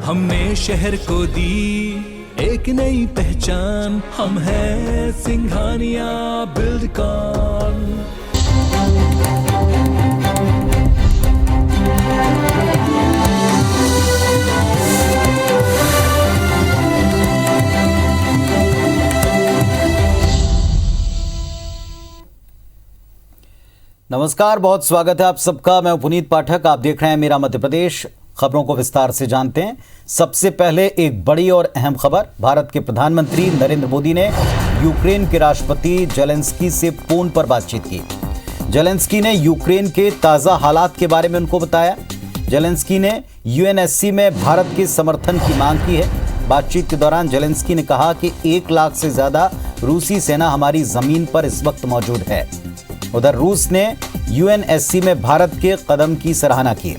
हमने शहर को दी एक नई पहचान, हम हैं सिंघानिया बिल्डकॉन। नमस्कार, बहुत स्वागत है आप सबका। मैं पुनीत पाठक, आप देख रहे हैं मेरा मध्य प्रदेश। खबरों को विस्तार से जानते हैं। सबसे पहले एक बड़ी और अहम खबर। भारत के प्रधानमंत्री नरेंद्र मोदी ने यूक्रेन के राष्ट्रपति जेलेंस्की से फोन पर बातचीत की। जेलेंस्की ने यूक्रेन के ताज़ा हालात के बारे में उनको बताया। जेलेंस्की ने यूएनएससी में भारत के समर्थन की मांग की है। बातचीत के दौरान जेलेंस्की ने कहा कि 1 लाख से ज्यादा रूसी सेना हमारी जमीन पर इस वक्त मौजूद है। उधर रूस ने यूएनएससी में भारत के कदम की सराहना की।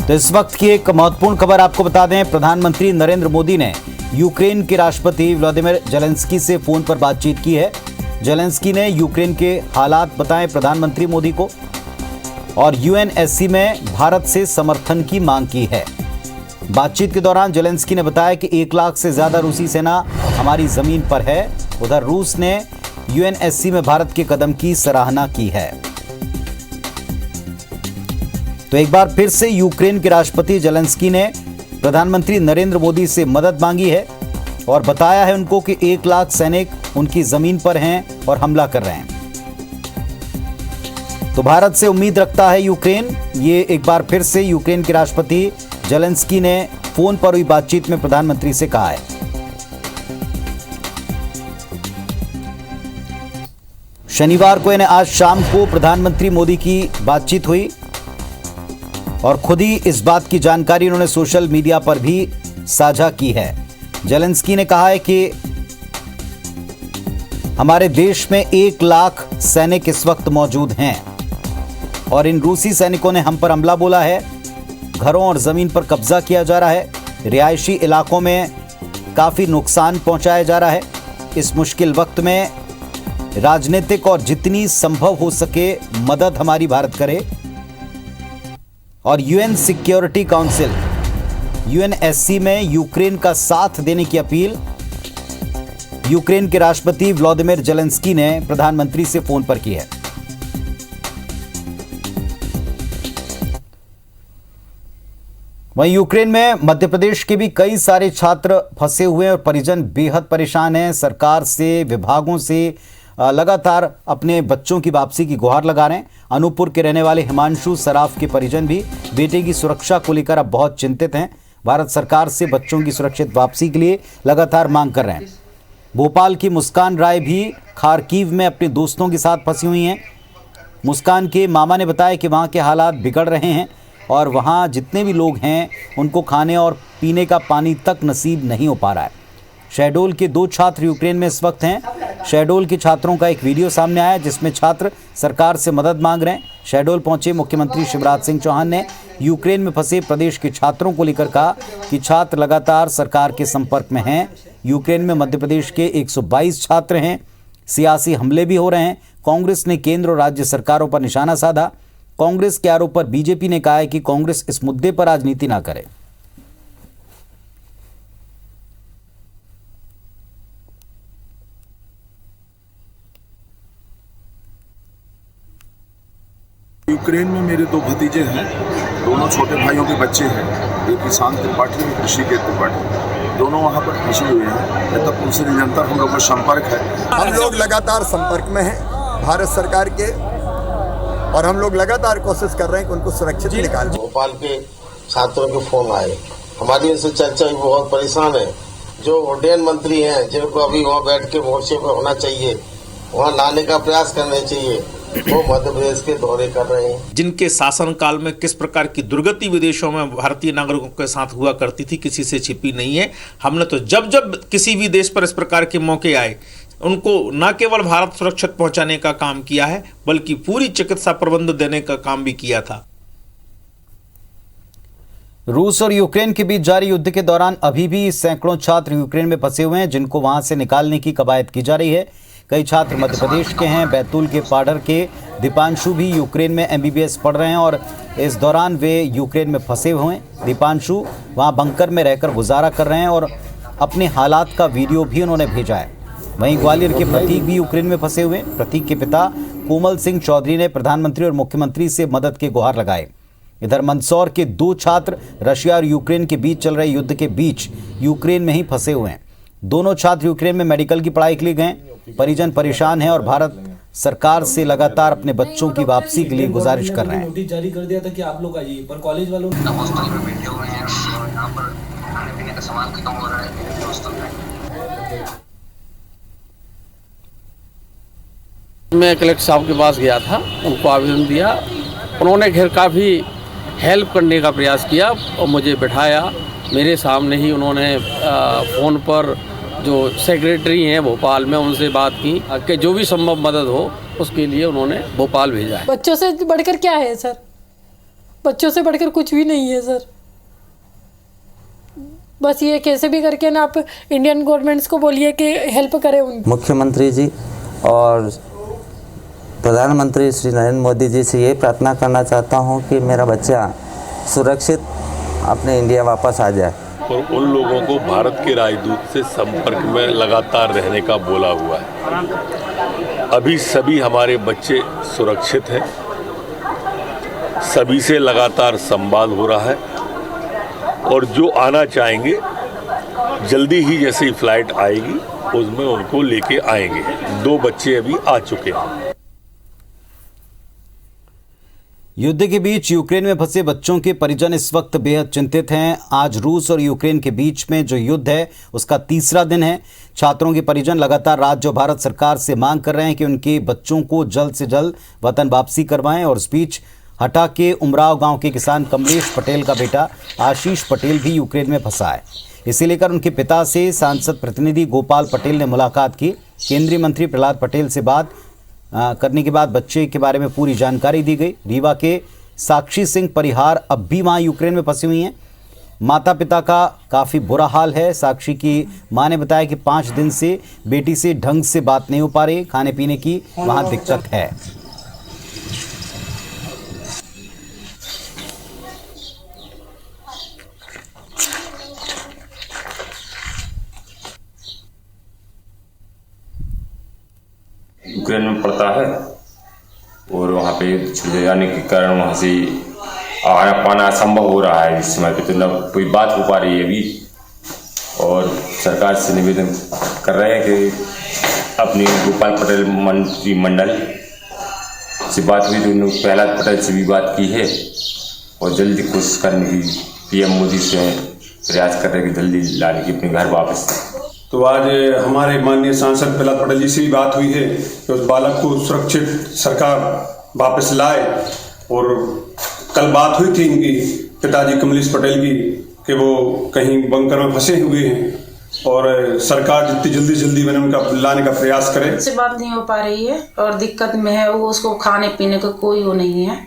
तो इस वक्त की एक महत्वपूर्ण खबर आपको बता दें, प्रधानमंत्री नरेंद्र मोदी ने यूक्रेन के राष्ट्रपति व्लादिमीर जेलेंस्की से फोन पर बातचीत की है। जेलेंस्की ने यूक्रेन के हालात बताए प्रधानमंत्री मोदी को और यूएनएससी में भारत से समर्थन की मांग की है। बातचीत के दौरान जेलेंस्की ने बताया कि 1 लाख से ज्यादा रूसी सेना हमारी जमीन पर है। उधर रूस ने यूएनएससी में भारत के कदम की सराहना की है। तो एक बार फिर से यूक्रेन के राष्ट्रपति जेलेंस्की ने प्रधानमंत्री नरेंद्र मोदी से मदद मांगी है और बताया है उनको कि 1 लाख सैनिक उनकी जमीन पर हैं और हमला कर रहे हैं। तो भारत से उम्मीद रखता है यूक्रेन। ये एक बार फिर से यूक्रेन के राष्ट्रपति जेलेंस्की ने फोन पर हुई बातचीत में प्रधानमंत्री से कहा है। शनिवार को यानी आज शाम को प्रधानमंत्री मोदी की बातचीत हुई और खुद ही इस बात की जानकारी उन्होंने सोशल मीडिया पर भी साझा की है। जेलेंस्की ने कहा है कि हमारे देश में 1 लाख सैनिक इस वक्त मौजूद हैं और इन रूसी सैनिकों ने हम पर हमला बोला है। घरों और जमीन पर कब्जा किया जा रहा है। रिहायशी इलाकों में काफी नुकसान पहुंचाया जा रहा है। इस मुश्किल वक्त में राजनीतिक और जितनी संभव हो सके मदद हमारी भारत करे और यूएन सिक्योरिटी काउंसिल यूएनएससी में यूक्रेन का साथ देने की अपील यूक्रेन के राष्ट्रपति व्लादिमीर जेलेंस्की ने प्रधानमंत्री से फोन पर की है। वहीं यूक्रेन में मध्य प्रदेश के भी कई सारे छात्र फंसे हुए हैं और परिजन बेहद परेशान हैं। सरकार से, विभागों से लगातार अपने बच्चों की वापसी की गुहार लगा रहे हैं। अनूपपुर के रहने वाले हिमांशु सराफ के परिजन भी बेटे की सुरक्षा को लेकर अब बहुत चिंतित हैं। भारत सरकार से बच्चों की सुरक्षित वापसी के लिए लगातार मांग कर रहे हैं। भोपाल की मुस्कान राय भी खारकीव में अपने दोस्तों के साथ फंसी हुई हैं। मुस्कान के मामा ने बताया कि वहाँ के हालात बिगड़ रहे हैं और वहाँ जितने भी लोग हैं उनको खाने और पीने का पानी तक नसीब नहीं हो पा रहा है। शहडोल के 2 छात्र यूक्रेन में इस वक्त हैं। शहडोल के छात्रों का एक वीडियो सामने आया जिसमें छात्र सरकार से मदद मांग रहे हैं। शहडोल पहुंचे मुख्यमंत्री शिवराज सिंह चौहान ने यूक्रेन में फंसे प्रदेश के छात्रों को लेकर कहा कि छात्र लगातार सरकार के संपर्क में हैं। यूक्रेन में मध्य प्रदेश के 122 छात्र हैं। सियासी हमले भी हो रहे हैं। कांग्रेस ने केंद्र और राज्य सरकारों पर निशाना साधा। कांग्रेस के आरोप पर बीजेपी ने कहा है कि कांग्रेस इस मुद्दे पर राजनीति ना करे। यूक्रेन में मेरे 2 भतीजे हैं, दोनों छोटे भाइयों के बच्चे हैं। एक किसान त्रिपाठी और कृषि के त्रिपाठी, दोनों वहाँ पर फंसे हुए हैं। जब तक उनसे निरंतर हम लोग का संपर्क है। हम लोग लगातार संपर्क में हैं भारत सरकार के और हम लोग लगातार कोशिश कर रहे हैं कि उनको सुरक्षित निकालें। भोपाल के छात्रों के फोन आए, हमारी उनसे चर्चा हुई, बहुत परेशान है। जो उड्डयन मंत्री हैं जिनको अभी वहाँ बैठ के मोर्चे पर होना चाहिए, वहाँ लाने का प्रयास करना चाहिए, वो मध्य प्रदेश के दौरे कर रहे हैं। जिनके शासनकाल में किस प्रकार की दुर्गति विदेशों में भारतीय नागरिकों के साथ हुआ करती थी, किसी से छिपी नहीं है। हमने तो जब जब किसी भी देश पर इस प्रकार के मौके आए, उनको न केवल भारत सुरक्षित पहुंचाने का काम किया है, बल्कि पूरी चिकित्सा प्रबंध देने का काम भी किया था। रूस और यूक्रेन के बीच जारी युद्ध के दौरान अभी भी सैकड़ों छात्र यूक्रेन में फंसे हुए हैं, जिनको वहां से निकालने की कवायद की जा रही है। कई छात्र मध्य प्रदेश के हैं। बैतूल के पाडर के दीपांशु भी यूक्रेन में MBBS पढ़ रहे हैं और इस दौरान वे यूक्रेन में फंसे हुए हैं। दीपांशु वहां बंकर में रहकर गुजारा कर रहे हैं और अपने हालात का वीडियो भी उन्होंने भेजा है। वहीं ग्वालियर के प्रतीक भी यूक्रेन में फंसे हुए हैं। प्रतीक के पिता कोमल सिंह चौधरी ने प्रधानमंत्री और मुख्यमंत्री से मदद के गुहार लगाए। इधर मंदसौर के 2 छात्र रशिया और यूक्रेन के बीच चल रहे युद्ध के बीच यूक्रेन में ही फंसे हुए हैं। दोनों छात्र यूक्रेन में मेडिकल की पढ़ाई के लिए गए। परिजन परेशान हैं और भारत सरकार से लगातार अपने बच्चों की वापसी के लिए गुजारिश कर रहे हैं। नोटिस जारी कर दिया था कि आप लोग आइए, पर कॉलेज वालों ने हॉस्टल में बैठे हुए हैं और यहाँ पर खाने पीने का सामान खत्म हो रहा है हॉस्टल में। मैं कलेक्टर साहब के पास गया था, उनको आवेदन दिया। उन्होंने खैर काफ़ी हेल्प करने का प्रयास किया और मुझे बिठाया। मेरे सामने ही उन्होंने फ़ोन पर जो सेक्रेटरी हैं भोपाल में उनसे बात की कि जो भी संभव मदद हो उसके लिए उन्होंने भोपाल भेजा है। बच्चों से बढ़कर क्या है सर? बच्चों से बढ़कर कुछ भी नहीं है सर। बस ये कैसे भी करके ना आप इंडियन गवर्नमेंट्स को बोलिए कि हेल्प करें उनको। मुख्यमंत्री जी और प्रधानमंत्री श्री नरेंद्र मोदी जी से ये प्रार्थना करना चाहता हूँ कि मेरा बच्चा सुरक्षित अपने इंडिया वापस आ जाए। और उन लोगों को भारत के राजदूत से संपर्क में लगातार रहने का बोला हुआ है। अभी सभी हमारे बच्चे सुरक्षित हैं, सभी से लगातार संवाद हो रहा है और जो आना चाहेंगे जल्दी ही जैसे ही फ्लाइट आएगी उसमें उनको लेके आएंगे। 2 बच्चे अभी आ चुके हैं। युद्ध के बीच यूक्रेन में फंसे बच्चों के परिजन इस वक्त बेहद चिंतित हैं। आज रूस और यूक्रेन के बीच में जो युद्ध है उसका 3रा दिन है। छात्रों के परिजन लगातार राज्य और भारत सरकार से मांग कर रहे हैं कि उनके बच्चों को जल्द से जल्द वतन वापसी करवाएं। और इस बीच हटा के उमराव गांव के किसान कमलेश पटेल का बेटा आशीष पटेल भी यूक्रेन में फंसा है। इसे लेकर उनके पिता से सांसद प्रतिनिधि गोपाल पटेल ने मुलाकात की। केंद्रीय मंत्री प्रहलाद पटेल से बात करने के बाद बच्चे के बारे में पूरी जानकारी दी गई। रीवा के साक्षी सिंह परिहार अब भी वहां यूक्रेन में फंसी हुई हैं। माता पिता का काफ़ी बुरा हाल है। साक्षी की मां ने बताया कि 5 दिन से बेटी से ढंग से बात नहीं हो पा रही, खाने पीने की वहां दिक्कत है। यूक्रेन में पड़ता है और वहाँ पे छुड़े जाने के कारण वहाँ से आना पाना असंभव हो रहा है। इस समय पे तो न कोई बात हो पा रही है अभी। और सरकार से निवेदन कर रहे हैं कि अपनी गोपाल पटेल मंत्रिमंडल से बात हुई तो उन्होंने प्रहलाद पटेल से भी बात की है और जल्दी कोशिश करने की PM मोदी से प्रयास कर रहे हैं कि जल्दी लाने की अपने घर वापस। तो आज हमारे माननीय सांसद प्रहलाद पटेल जी से भी बात हुई है कि उस बालक को सुरक्षित सरकार वापस लाए। और कल बात हुई थी इनकी पिताजी कमलेश पटेल की कि वो कहीं बंकर में फंसे हुए हैं और सरकार जितनी जल्दी मैंने उनका लाने का प्रयास करे। से बात नहीं हो पा रही है और दिक्कत में है वो, उसको खाने पीने का कोई वो नहीं है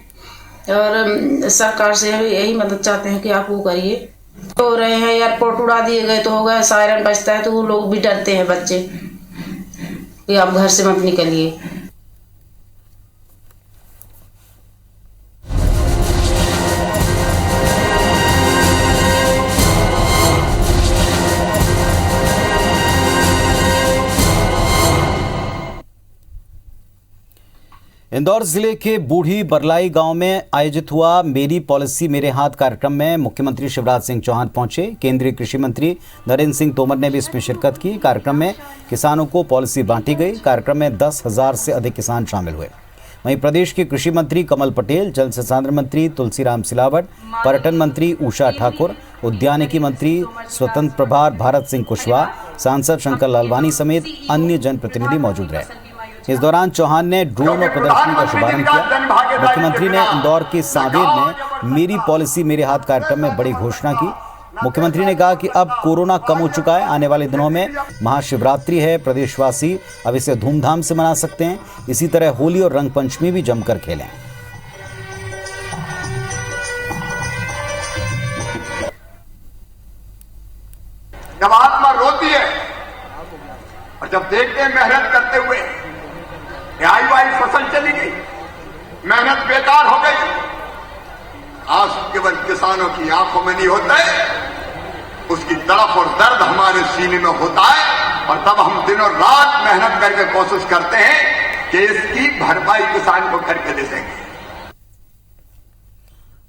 और सरकार से यही मदद चाहते हैं कि आप वो करिए। हो रहे हैं एयरपोर्ट उड़ा दिए गए तो हो गया, सायरन बजता है तो वो लोग भी डरते हैं बच्चे कि आप घर से मत निकलिए। इंदौर जिले के बूढ़ी बरलाई गांव में आयोजित हुआ मेरी पॉलिसी मेरे हाथ कार्यक्रम में मुख्यमंत्री शिवराज सिंह चौहान पहुंचे। केंद्रीय कृषि मंत्री नरेंद्र सिंह तोमर ने भी इसमें शिरकत की। कार्यक्रम में किसानों को पॉलिसी बांटी गई। कार्यक्रम में 10,000 से अधिक किसान शामिल हुए। वहीं प्रदेश के कृषि मंत्री कमल पटेल, जल संसाधन मंत्री तुलसीराम सिलावट, पर्यटन मंत्री उषा ठाकुर, उद्यानिकी मंत्री स्वतंत्र प्रभार भारत सिंह कुशवाहा, सांसद शंकर लालवानी समेत अन्य जनप्रतिनिधि मौजूद रहे। इस दौरान चौहान ने ड्रोन और प्रदर्शनी का शुभारंभ किया। मुख्यमंत्री ने इंदौर के सांवेर में मेरी पॉलिसी मेरे हाथ कार्यक्रम में बड़ी घोषणा की। मुख्यमंत्री ने कहा कि अब कोरोना कम हो चुका है, आने वाले दिनों में महाशिवरात्रि है, प्रदेशवासी अब इसे धूमधाम से मना सकते हैं। इसी तरह होली और रंग पंचमी भी जमकर खेलें। जब आत्मा रोती है और जब देखते हैं मेहनत करते हुए मेहनत बेकार हो गई। आज केवल किसानों की आंखों में नहीं होता है, उसकी तड़प और दर्द हमारे सीने में होता है, और तब हम दिनों रात मेहनत करके कोशिश करते हैं कि इसकी भरपाई किसान को करके दे देंगे।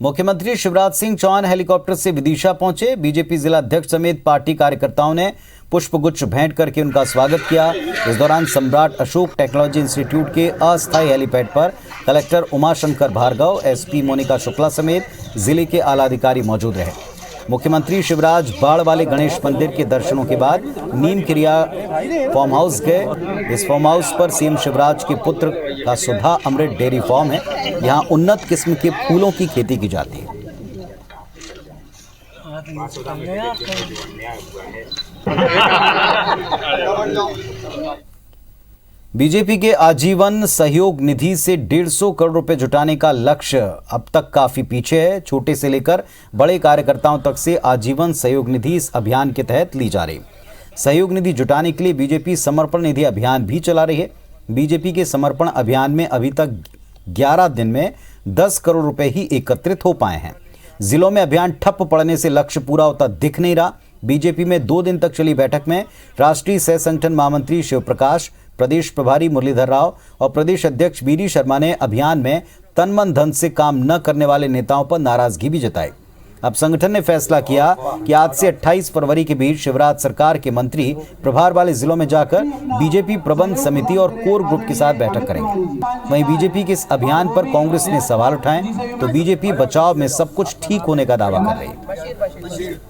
मुख्यमंत्री शिवराज सिंह चौहान हेलीकॉप्टर से विदिशा पहुंचे। बीजेपी जिला अध्यक्ष समेत पार्टी कार्यकर्ताओं ने पुष्पगुच्छ भेंट करके उनका स्वागत किया। इस दौरान सम्राट अशोक टेक्नोलॉजी इंस्टीट्यूट के अस्थायी हेलीपैड पर कलेक्टर उमाशंकर भार्गव, एसपी मोनिका शुक्ला समेत जिले के आला अधिकारी मौजूद रहे। मुख्यमंत्री शिवराज बाढ़ वाले गणेश मंदिर के दर्शनों के बाद नीम क्रिया फार्म हाउस गए। इस फार्म हाउस पर सीएम शिवराज के पुत्र का सुधा अमृत डेयरी फार्म है। यहाँ उन्नत किस्म के फूलों की खेती की जाती है। बीजेपी के आजीवन सहयोग निधि से 150 करोड़ रुपए जुटाने का लक्ष्य अब तक काफी पीछे है। छोटे से लेकर बड़े कार्यकर्ताओं तक से आजीवन सहयोग निधि इस अभियान के तहत ली जा रही। सहयोग निधि जुटाने के लिए बीजेपी समर्पण निधि अभियान भी चला रही है। बीजेपी के समर्पण अभियान में अभी तक 11 दिन में 10 करोड़ रुपए ही एकत्रित हो पाए हैं। जिलों में अभियान ठप पड़ने से लक्ष्य पूरा होता दिख नहीं रहा। बीजेपी में 2 दिन तक चली बैठक में राष्ट्रीय सह संगठन महामंत्री शिव प्रकाश, प्रदेश प्रभारी मुरलीधर राव और प्रदेश अध्यक्ष बीडी शर्मा ने अभियान में तन मन धन से काम न करने वाले नेताओं पर नाराजगी भी जताई। अब संगठन ने फैसला किया कि आज से 28 फरवरी के बीच शिवराज सरकार के मंत्री प्रभार वाले जिलों में जाकर बीजेपी प्रबंध समिति और कोर ग्रुप के साथ बैठक करेंगे। वहीं बीजेपी के इस अभियान पर कांग्रेस ने सवाल उठाए तो बीजेपी बचाव में सब कुछ ठीक होने का दावा कर रही है।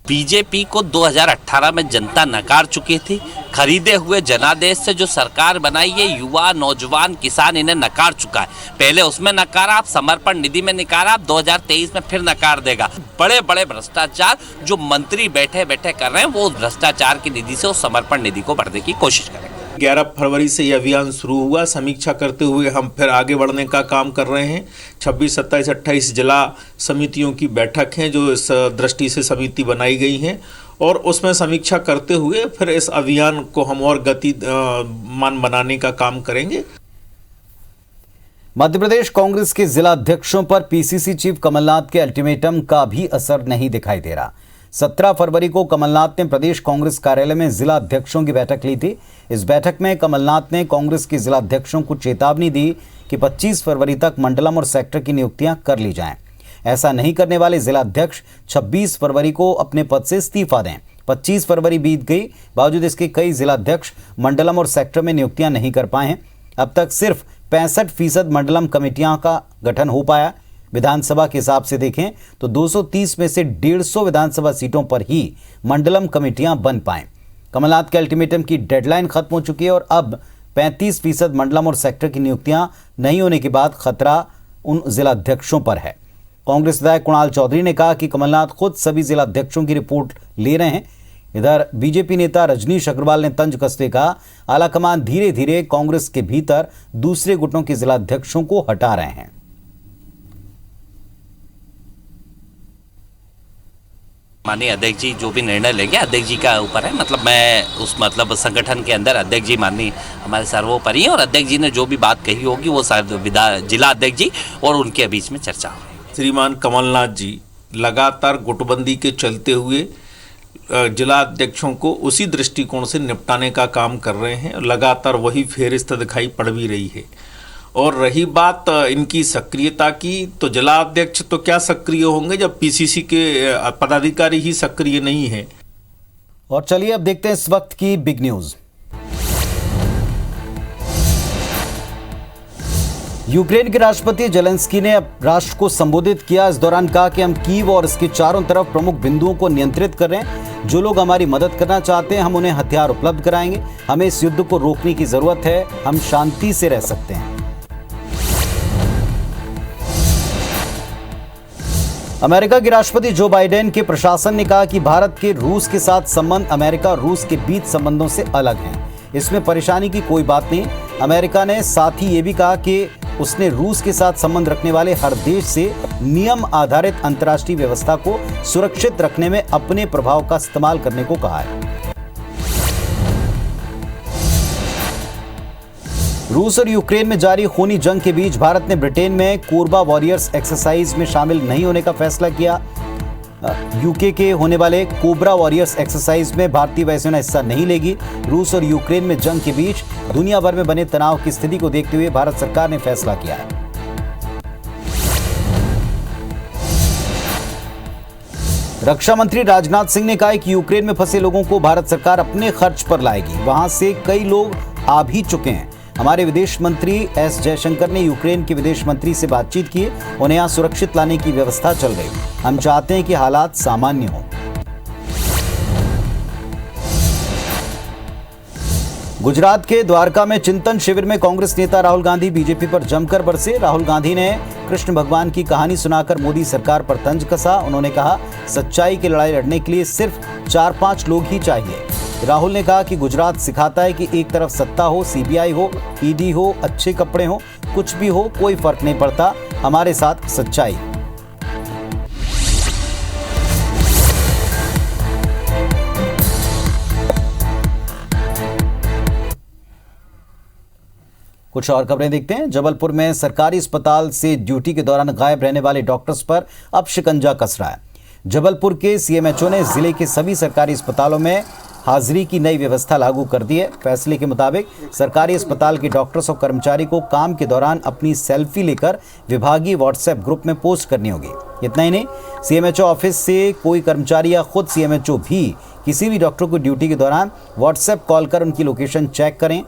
बीजेपी को 2018 में जनता नकार चुकी थी। खरीदे हुए जनादेश से जो सरकार बनाई है, युवा, नौजवान, किसान इन्हें नकार चुका है। पहले उसमें नकारा, आप समर्पण निधि में नकारा, आप 2023 में फिर नकार देगा। बड़े बड़े भ्रष्टाचार जो मंत्री बैठे बैठे कर रहे हैं, वो भ्रष्टाचार की निधि से उस समर्पण निधि को भरने की कोशिश करेंगे। 11 फरवरी से यह अभियान शुरू हुआ। समीक्षा करते हुए हम फिर आगे बढ़ने का काम कर रहे हैं। 26, 27, 28 जिला समितियों की बैठक है जो इस दृष्टि से समिति बनाई गई हैं, और उसमें समीक्षा करते हुए फिर इस अभियान को हम और गतिमान बनाने का काम करेंगे। मध्य प्रदेश कांग्रेस के जिला अध्यक्षों पर पीसीसी चीफ कमलनाथ के अल्टीमेटम का भी असर नहीं दिखाई दे रहा। 17 फरवरी को कमलनाथ ने प्रदेश कांग्रेस कार्यालय में जिला अध्यक्षों की बैठक ली थी। इस बैठक में कमलनाथ ने कांग्रेस के जिला अध्यक्षों को चेतावनी दी कि 25 फरवरी तक मंडलम और सेक्टर की नियुक्तियां कर ली जाएं। ऐसा नहीं करने वाले जिला अध्यक्ष 26 फरवरी को अपने पद से इस्तीफा दें। 25 फरवरी बीत गई, बावजूद इसके कई जिला अध्यक्ष मंडलम और सेक्टर में नियुक्तियां नहीं कर पाए हैं। अब तक सिर्फ 65% मंडलम कमेटियां का गठन हो पाया। विधानसभा के हिसाब से देखें तो 230 में से 150 विधानसभा सीटों पर ही मंडलम कमेटियां बन पाएं। कमलनाथ के अल्टीमेटम की डेडलाइन खत्म हो चुकी है और अब 35% मंडलम और सेक्टर की नियुक्तियां नहीं होने के बाद खतरा उन जिला अध्यक्षों पर है। कांग्रेस विधायक कुणाल चौधरी ने कहा कि कमलनाथ खुद सभी जिला अध्यक्षों की रिपोर्ट ले रहे हैं। इधर बीजेपी नेता रजनीश अग्रवाल ने तंज कसते कहा, आलाकमान धीरे धीरे कांग्रेस के भीतर दूसरे गुटों के जिला अध्यक्षों को हटा रहे हैं। माननीय अध्यक्ष जी जो भी निर्णय लेंगे अध्यक्ष जी का ऊपर है। मतलब मैं उस संगठन के अंदर अध्यक्ष जी माननीय हमारे सर्वोपरि हैं, और अध्यक्ष जी ने जो भी बात कही होगी वो जिला अध्यक्ष जी और उनके बीच में चर्चा होगी। श्रीमान कमलनाथ जी लगातार गुटबंदी के चलते हुए जिला अध्यक्षों को उसी दृष्टिकोण से निपटाने का काम कर रहे हैं। लगातार वही फेरिस्त दिखाई पड़ भी रही है। और रही बात इनकी सक्रियता की, तो जिला अध्यक्ष तो क्या सक्रिय होंगे जब पीसीसी के पदाधिकारी ही सक्रिय नहीं है। और चलिए अब देखते हैं इस वक्त की बिग न्यूज। यूक्रेन के राष्ट्रपति जेलेंस्की ने अब राष्ट्र को संबोधित किया। इस दौरान कहा कि हम कीव और इसके चारों तरफ प्रमुख बिंदुओं को नियंत्रित कर रहे हैं। जो लोग हमारी मदद करना चाहते हैं हम उन्हें हथियार उपलब्ध कराएंगे। हमें इस युद्ध को रोकने की जरूरत है। हम शांति से रह सकते हैं। अमेरिका के राष्ट्रपति जो बाइडेन के प्रशासन ने कहा कि भारत के रूस के साथ संबंध अमेरिका और रूस के बीच संबंधों से अलग हैं। इसमें परेशानी की कोई बात नहीं। अमेरिका ने साथ ही ये भी कहा कि उसने रूस के साथ संबंध रखने वाले हर देश से नियम आधारित अंतर्राष्ट्रीय व्यवस्था को सुरक्षित रखने में अपने प्रभाव का इस्तेमाल करने को कहा है। रूस और यूक्रेन में जारी खूनी जंग के बीच भारत ने ब्रिटेन में कोरबा वॉरियर्स एक्सरसाइज में शामिल नहीं होने का फैसला किया। यूके के होने वाले कोबरा वॉरियर्स एक्सरसाइज में भारतीय वायुसेना हिस्सा नहीं लेगी। रूस और यूक्रेन में जंग के बीच दुनिया भर में बने तनाव की स्थिति को देखते हुए भारत सरकार ने फैसला किया है। रक्षा मंत्री राजनाथ सिंह ने कहा है कि यूक्रेन में फंसे लोगों को भारत सरकार अपने खर्च पर लाएगी। वहां से कई लोग आ भी चुके हैं। हमारे विदेश मंत्री एस जयशंकर ने यूक्रेन के विदेश मंत्री से बातचीत की। उन्हें यहां सुरक्षित लाने की व्यवस्था चल रही। हम चाहते हैं कि हालात सामान्य हों। गुजरात के द्वारका में चिंतन शिविर में कांग्रेस नेता राहुल गांधी बीजेपी पर जमकर बरसे। राहुल गांधी ने कृष्ण भगवान की कहानी सुनाकर मोदी सरकार पर तंज कसा। उन्होंने कहा, सच्चाई की लड़ाई लड़ने के लिए सिर्फ 4-5 लोग ही चाहिए। राहुल ने कहा कि गुजरात सिखाता है कि एक तरफ सत्ता हो, सीबीआई हो, ईडी हो, अच्छे कपड़े हो, कुछ भी हो, कोई फर्क नहीं पड़ता, हमारे साथ सच्चाई। कुछ और खबरें देखते हैं। जबलपुर में सरकारी अस्पताल से ड्यूटी के दौरान गायब रहने वाले डॉक्टर्स पर अब शिकंजा कस रहा है। जबलपुर के सीएमएचओ ने जिले के सभी सरकारी अस्पतालों में हाजिरी की नई व्यवस्था लागू कर दी है। फैसले के मुताबिक सरकारी अस्पताल के डॉक्टर्स और कर्मचारी को काम के दौरान अपनी सेल्फी लेकर विभागीय व्हाट्सएप ग्रुप में पोस्ट करनी होगी। इतना ही नहीं, सीएमएचओ ऑफिस से कोई कर्मचारी या खुद सीएमएचओ भी किसी भी डॉक्टर को ड्यूटी के दौरान व्हाट्सएप कॉल कर उनकी लोकेशन चेक करें।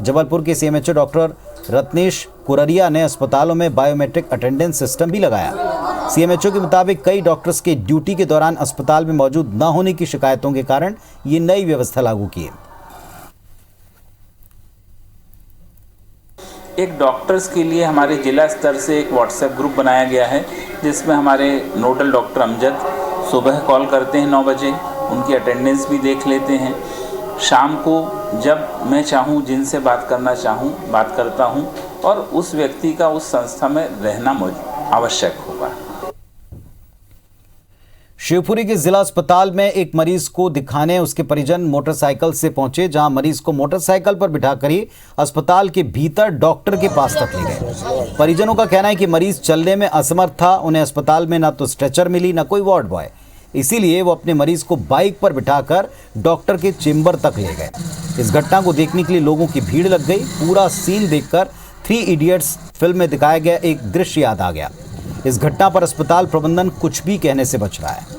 जबलपुर के सीएमएचओ डॉक्टर रत्नेश कुररिया ने अस्पतालों में बायोमेट्रिक अटेंडेंस सिस्टम भी लगाया। सीएमएचओ के मुताबिक कई डॉक्टर्स के ड्यूटी के दौरान अस्पताल में मौजूद न होने की शिकायतों के कारण ये नई व्यवस्था लागू की है। एक डॉक्टर्स के लिए हमारे जिला स्तर से एक व्हाट्सएप ग्रुप बनाया गया है, जिसमें हमारे नोडल डॉक्टर अमजद सुबह कॉल करते हैं 9 बजे, उनकी अटेंडेंस भी देख लेते हैं। शाम को जब मैं चाहूँ, जिनसे बात करना चाहूँ, बात करता हूँ, और उस व्यक्ति का उस संस्था में रहना आवश्यक होगा। शिवपुरी के जिला अस्पताल में एक मरीज को दिखाने उसके परिजन मोटरसाइकिल से पहुंचे, जहां मरीज को मोटरसाइकिल पर बिठाकर ही अस्पताल के भीतर डॉक्टर के पास तक ले गए। परिजनों का कहना है कि मरीज चलने में असमर्थ था। उन्हें अस्पताल में ना तो स्ट्रेचर मिली, ना कोई वार्ड बॉय, इसीलिए वो अपने मरीज को बाइक पर बिठाकर डॉक्टर के चेंबर तक ले गए। इस घटना को देखने के लिए लोगों की भीड़ लग गई। पूरा सीन देखकर 3 इडियट्स फिल्म में दिखाया गया एक दृश्य याद आ गया। इस घटना पर अस्पताल प्रबंधन कुछ भी कहने से बच रहा है।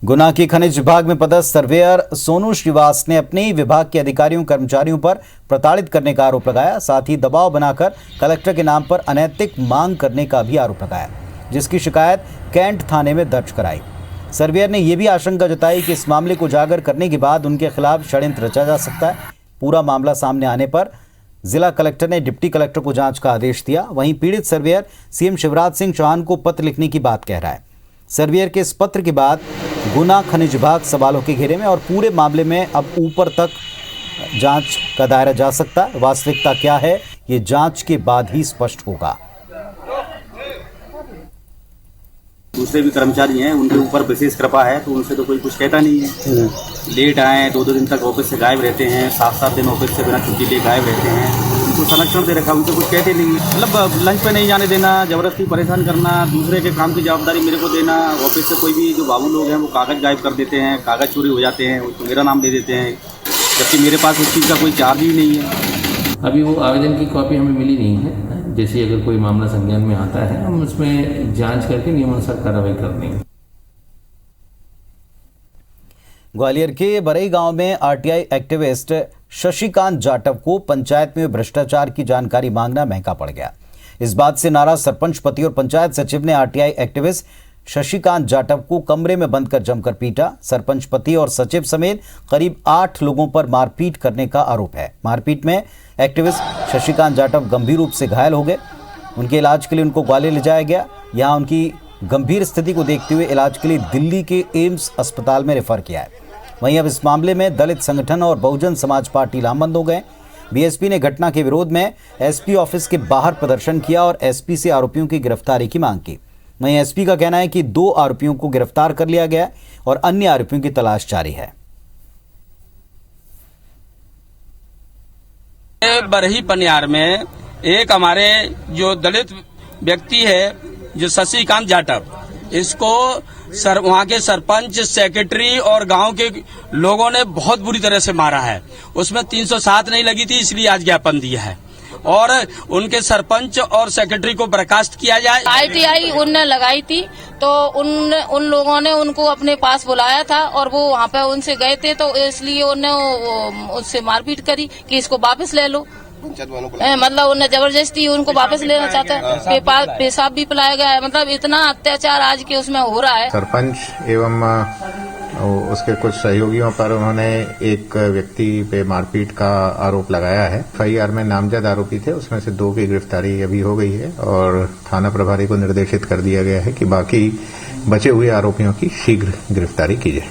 गुना के खनिज विभाग में पदस्थ सर्वेयर सोनू श्रीवास ने अपने ही विभाग के अधिकारियों कर्मचारियों पर प्रताड़ित करने का आरोप लगाया। साथ ही दबाव बनाकर कलेक्टर के नाम पर अनैतिक मांग करने का भी आरोप लगाया, जिसकी शिकायत कैंट थाने में दर्ज कराई। सर्वेयर ने यह भी आशंका जताई कि इस मामले को उजागर करने के बाद उनके खिलाफ षड्यंत्र रचा जा सकता है। पूरा मामला सामने आने पर जिला कलेक्टर ने डिप्टी कलेक्टर को जांच का आदेश दिया। वहीं पीड़ित सर्वेयर सीएम शिवराज सिंह चौहान को पत्र लिखने की बात कह रहा है। सर्वेयर के इस पत्र के बाद गुना खनिज विभाग सवालों के घेरे में और पूरे मामले में अब ऊपर तक जांच का दायरा जा सकता है। वास्तविकता क्या है, ये जांच के बाद ही स्पष्ट होगा। दूसरे भी कर्मचारी हैं, उनके ऊपर विशेष कृपा है, तो उनसे तो कोई कुछ कहता नहीं है। लेट आए, 2-2 दिन तक ऑफिस से गायब रहते हैं, 7-7 दिन ऑफिस से बिना छुट्टी लिए गायब रहते हैं। उनको संरक्षण दे रखा, उनको कुछ कहते नहीं। मतलब लंच पे नहीं जाने देना, जबरदस्ती परेशान करना, दूसरे के काम की जवाबदारी मेरे को देना। ऑफिस से कोई भी जो बाबू लोग हैं वो कागज़ गायब कर देते हैं, कागज़ चोरी हो जाते हैं, उसको मेरा नाम दे देते हैं, जबकि मेरे पास उस चीज़ का कोई चार्ज ही नहीं है। अभी वो आवेदन की कॉपी हमें मिली नहीं है। जैसे अगर कोई मामला संज्ञान में आता है, हम उसमें जांच करके नियमानुसार कार्रवाई कर देंगे। ग्वालियर के बरई गांव में आरटीआई एक्टिविस्ट शशिकांत जाटव को पंचायत में भ्रष्टाचार की जानकारी मांगना महंगा पड़ गया। इस बात से नाराज सरपंच पति और पंचायत सचिव ने आरटीआई एक्टिविस्ट शशिकांत जाटव को कमरे में बंद कर जमकर पीटा। सरपंच पति और सचिव समेत करीब 8 लोगों पर मारपीट करने का आरोप है। मारपीट में एक्टिविस्ट शशिकांत जाटव गंभीर रूप से घायल हो गए। उनके इलाज के लिए उनको ग्वालियर ले जाया गया। यहां उनकी गंभीर स्थिति को देखते हुए इलाज के लिए दिल्ली के एम्स अस्पताल में रेफर किया है। वहीं अब इस मामले में दलित संगठन और बहुजन समाज पार्टी लामबंद हो गए। बीएसपी ने घटना के विरोध में एसपी ऑफिस के बाहर प्रदर्शन किया और एसपी से आरोपियों की गिरफ्तारी की मांग की। वहीं एसपी का कहना है कि 2 आरोपियों को गिरफ्तार कर लिया गया और अन्य आरोपियों की तलाश जारी है। बरही पनियार में एक हमारे जो दलित व्यक्ति है जो शशिकांत जाटव, इसको वहाँ के सरपंच, सेक्रेटरी और गांव के लोगों ने बहुत बुरी तरह से मारा है। उसमें 307 नहीं लगी थी, इसलिए आज ज्ञापन दिया है और उनके सरपंच और सेक्रेटरी को बर्खास्त किया जाए। ITI उनने लगाई थी तो उन लोगों ने उनको अपने पास बुलाया था और वो वहाँ पे उनसे गए थे, तो इसलिए उन्हें उससे मारपीट करी कि इसको वापस ले लो। मतलब उन्हें जबरदस्ती उनको वापस लेना चाहता है, पेशाब भी पिलाया गया है। मतलब इतना अत्याचार आज के उसमें हो रहा है। सरपंच एवं उसके कुछ सहयोगियों पर उन्होंने एक व्यक्ति पे मारपीट का आरोप लगाया है। FIR में नामजद आरोपी थे, उसमें से 2 की गिरफ्तारी अभी हो गई है और थाना प्रभारी को निर्देशित कर दिया गया है कि बाकी बचे हुए आरोपियों की शीघ्र गिरफ्तारी की जाए।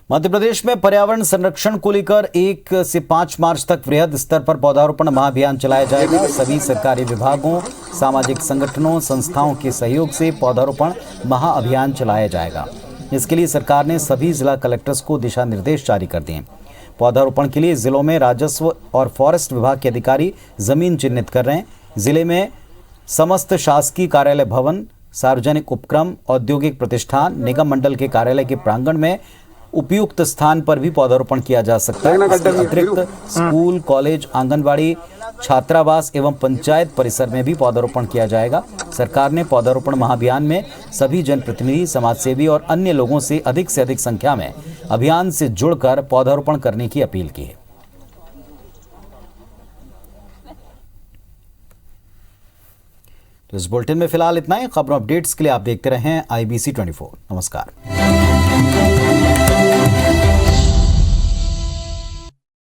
मध्य प्रदेश में पर्यावरण संरक्षण को लेकर 1 से 5 मार्च तक वृहद स्तर पर पौधारोपण महाअभियान चलाया जाएगा। सभी सरकारी विभागों, सामाजिक संगठनों, संस्थाओं के सहयोग से पौधारोपण महाअभियान चलाया जाएगा। इसके लिए सरकार ने सभी जिला कलेक्टर्स को दिशा निर्देश जारी कर दिए। पौधारोपण के लिए जिलों में राजस्व और फॉरेस्ट विभाग के अधिकारी जमीन चिन्हित कर रहे हैं। जिले में समस्त शासकीय कार्यालय भवन, सार्वजनिक उपक्रम, औद्योगिक प्रतिष्ठान, निगम मंडल के कार्यालय के प्रांगण में उपयुक्त स्थान पर भी पौधारोपण किया जा सकता है। इसके अतिरिक्त स्कूल, कॉलेज, आंगनबाड़ी, छात्रावास एवं पंचायत परिसर में भी पौधारोपण किया जाएगा। सरकार ने पौधारोपण महाअभियान में सभी जनप्रतिनिधि, समाजसेवी और अन्य लोगों से अधिक संख्या में अभियान से जुड़कर पौधारोपण करने की अपील की है। तो इस बुलेटिन में फिलहाल इतना ही। खबरों अपडेट्स के लिए आप देखते रहें IBC 24। नमस्कार।